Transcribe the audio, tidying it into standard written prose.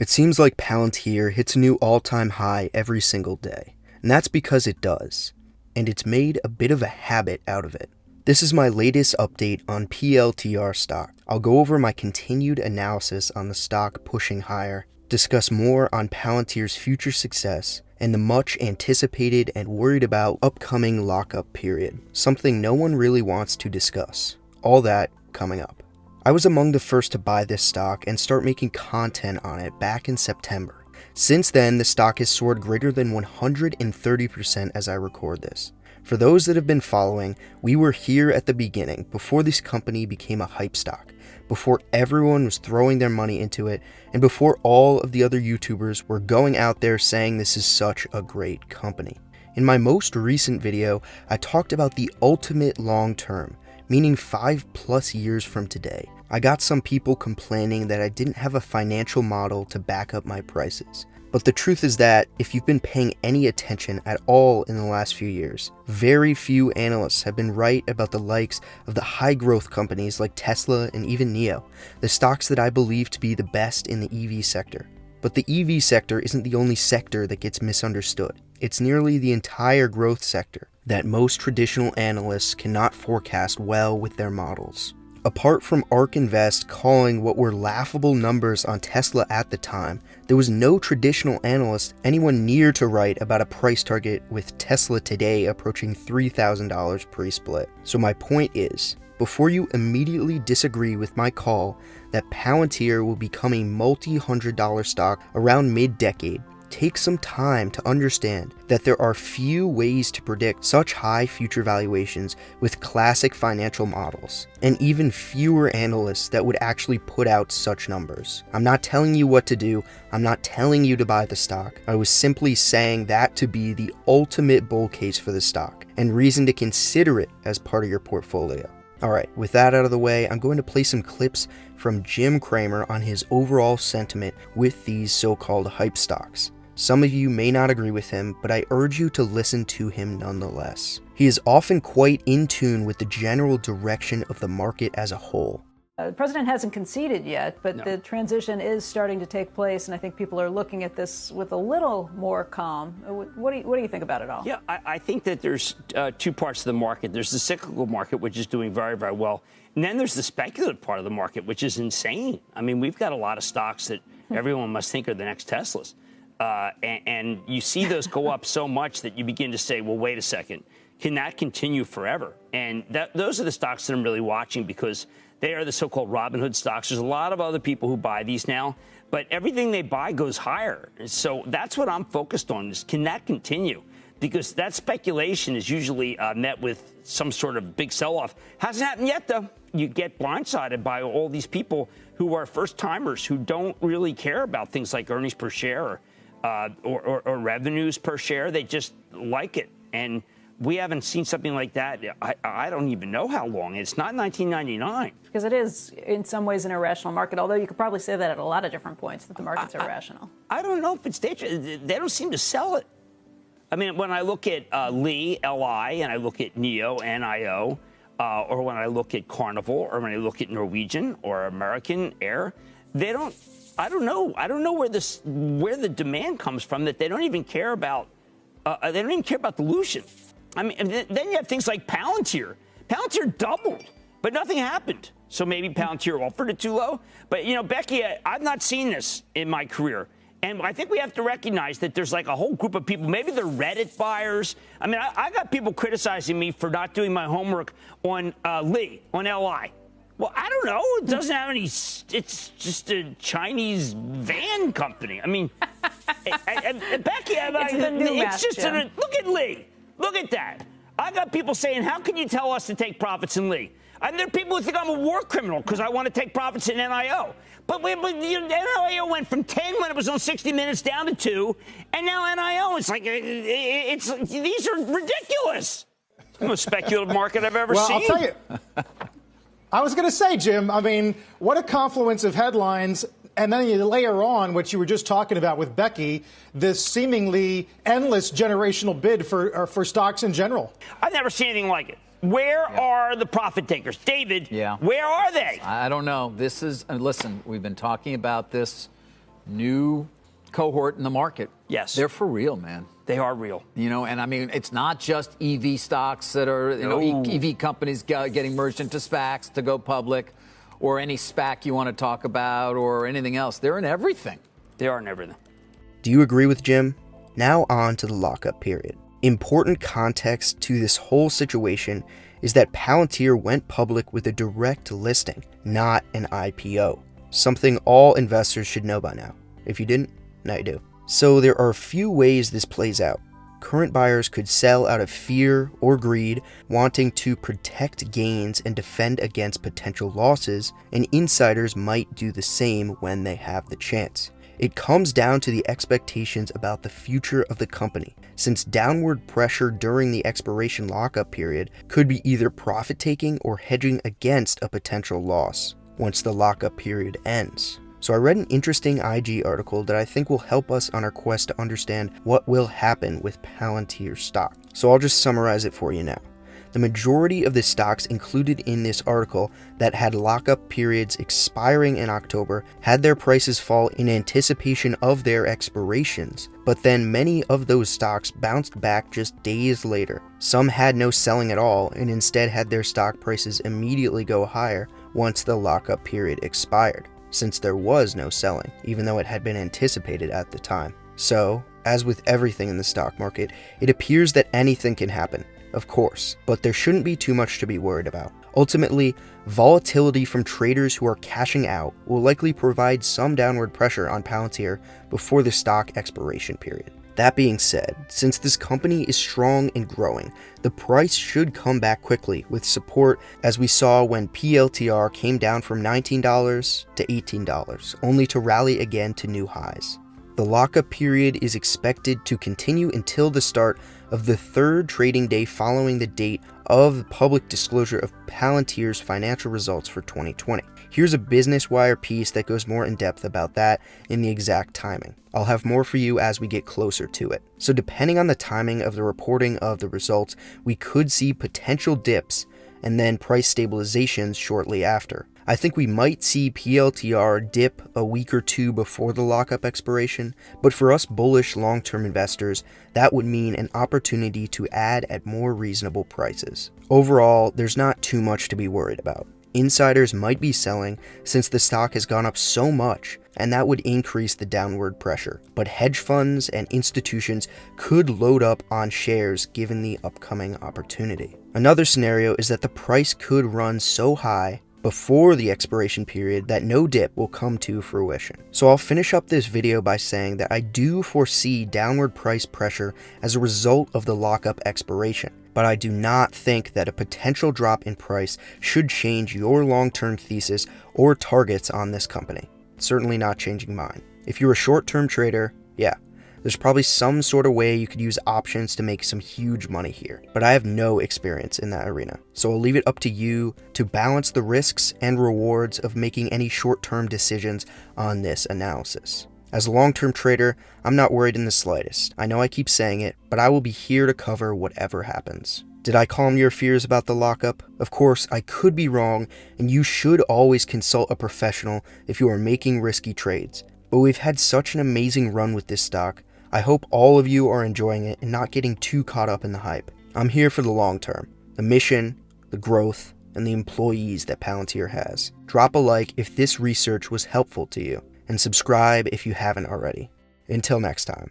It seems like Palantir hits a new all-time high every single day, and that's because it does, and it's made a bit of a habit out of it. This is my latest update on PLTR stock. I'll go over my continued analysis on the stock pushing higher, discuss more on Palantir's future success, and the much anticipated and worried about upcoming lockup period, something no one really wants to discuss. All that coming up. I was among the first to buy this stock and start making content on it back in September. Since then, the stock has soared greater than 130% as I record this. For those that have been following, we were here at the beginning, before this company became a hype stock, before everyone was throwing their money into it, and before all of the other YouTubers were going out there saying this is such a great company. In my most recent video, I talked about the ultimate long term, meaning 5+ years from today. I got some people complaining that I didn't have a financial model to back up my prices. But the truth is that, if you've been paying any attention at all in the last few years, very few analysts have been right about the likes of the high growth companies like Tesla and even NIO, the stocks that I believe to be the best in the EV sector. But the EV sector isn't the only sector that gets misunderstood. It's nearly the entire growth sector that most traditional analysts cannot forecast well with their models. Apart from ARK Invest calling what were laughable numbers on Tesla at the time, there was no traditional analyst anyone near to write about a price target with Tesla today approaching $3,000 pre-split. So my point is, before you immediately disagree with my call that Palantir will become a multi-$100 stock around mid-decade, take some time to understand that there are few ways to predict such high future valuations with classic financial models, and even fewer analysts that would actually put out such numbers. I'm not telling you what to do, I'm not telling you to buy the stock, I was simply saying that to be the ultimate bull case for the stock, and reason to consider it as part of your portfolio. Alright, with that out of the way, I'm going to play some clips from Jim Cramer on his overall sentiment with these so-called hype stocks. Some of you may not agree with him, but I urge you to listen to him nonetheless. He is often quite in tune with the general direction of the market as a whole. The president hasn't conceded yet, but the transition is starting to take place, and I think people are looking at this with a little more calm. What do you think about it all? Yeah, I think that there's two parts of the market. There's the cyclical market, which is doing very, very well. And then there's the speculative part of the market, which is insane. I mean, we've got a lot of stocks that everyone must think are the next Teslas. And you see those go up so much that you begin to say, well, wait a second, can that continue forever? And those are the stocks that I'm really watching, because they are the so-called Robinhood stocks. There's a lot of other people who buy these now, but everything they buy goes higher. So that's what I'm focused on, is can that continue? Because that speculation is usually met with some sort of big sell-off. Hasn't happened yet, though. You get blindsided by all these people who are first-timers who don't really care about things like earnings per share or revenues per share. They just like it. And we haven't seen something like that. I don't even know how long. It's not 1999. Because it is, in some ways, an irrational market, although you could probably say that at a lot of different points, that the markets are irrational. I don't know if it's dangerous. They don't seem to sell it. I mean, when I look at Lee, L-I, and I look at NIO, N-I-O, or when I look at Carnival, or when I look at Norwegian or American Air, they don't. I don't know. I don't know where the demand comes from, that they don't even care about. They don't even care about dilution. I mean, then you have things like Palantir. Palantir doubled, but nothing happened. So maybe Palantir offered it too low. But, you know, Becky, I've not seen this in my career. And I think we have to recognize that there's like a whole group of people, maybe they're Reddit buyers. I mean, I got people criticizing me for not doing my homework on Lee, on LI. Well, I don't know. It doesn't have any. It's just a Chinese van company. I mean, Becky, it's just look at Lee. Look at that. I got people saying, how can you tell us to take profits in Lee? And there are people who think I'm a war criminal because I want to take profits in NIO. But NIO went from 10 when it was on 60 Minutes down to 2, and now NIO, it's like, these are ridiculous. It's the most speculative market I've ever seen. I'll tell you. I was going to say, Jim, I mean, what a confluence of headlines. And then you layer on what you were just talking about with Becky, this seemingly endless generational bid for stocks in general. I've never seen anything like it. Where are the profit takers? David, where are they? I don't know. This is, listen, we've been talking about this new cohort in the market. Yes. They're for real, man. They are real. You know, and I mean, it's not just EV stocks that are, EV companies getting merged into SPACs to go public, or any SPAC you want to talk about, or anything else. They're in everything. They are in everything. Do you agree with Jim? Now on to the lockup period. Important context to this whole situation is that Palantir went public with a direct listing, not an IPO. Something all investors should know by now. If you didn't, now you do. So there are a few ways this plays out. Current buyers could sell out of fear or greed, wanting to protect gains and defend against potential losses, and insiders might do the same when they have the chance. It comes down to the expectations about the future of the company, since downward pressure during the expiration lockup period could be either profit-taking or hedging against a potential loss once the lockup period ends. So I read an interesting IG article that I think will help us on our quest to understand what will happen with Palantir stock. So I'll just summarize it for you now. The majority of the stocks included in this article that had lockup periods expiring in October had their prices fall in anticipation of their expirations, but then many of those stocks bounced back just days later. Some had no selling at all and instead had their stock prices immediately go higher once the lockup period expired, since there was no selling, even though it had been anticipated at the time. So, as with everything in the stock market, it appears that anything can happen. Of course, but there shouldn't be too much to be worried about. Ultimately, volatility from traders who are cashing out will likely provide some downward pressure on Palantir before the stock expiration period. That being said, since this company is strong and growing, the price should come back quickly with support, as we saw when PLTR came down from $19 to $18, only to rally again to new highs. The lockup period is expected to continue until the start of the third trading day following the date of public disclosure of Palantir's financial results for 2020. Here's a Business Wire piece that goes more in depth about that and the exact timing. I'll have more for you as we get closer to it. So depending on the timing of the reporting of the results, we could see potential dips and then price stabilizations shortly after. I think we might see PLTR dip a week or two before the lockup expiration, but for us bullish long-term investors, that would mean an opportunity to add at more reasonable prices. Overall, there's not too much to be worried about. Insiders might be selling since the stock has gone up so much, and that would increase the downward pressure. But hedge funds and institutions could load up on shares given the upcoming opportunity. Another scenario is that the price could run so high before the expiration period that no dip will come to fruition. So I'll finish up this video by saying that I do foresee downward price pressure as a result of the lockup expiration, but I do not think that a potential drop in price should change your long-term thesis or targets on this company. It's certainly not changing mine. If you're a short-term trader, yeah, there's probably some sort of way you could use options to make some huge money here, but I have no experience in that arena. So I'll leave it up to you to balance the risks and rewards of making any short-term decisions on this analysis. As a long-term trader, I'm not worried in the slightest. I know I keep saying it, but I will be here to cover whatever happens. Did I calm your fears about the lockup? Of course, I could be wrong, and you should always consult a professional if you are making risky trades. But we've had such an amazing run with this stock. I hope all of you are enjoying it and not getting too caught up in the hype. I'm here for the long term, the mission, the growth, and the employees that Palantir has. Drop a like if this research was helpful to you, and subscribe if you haven't already. Until next time.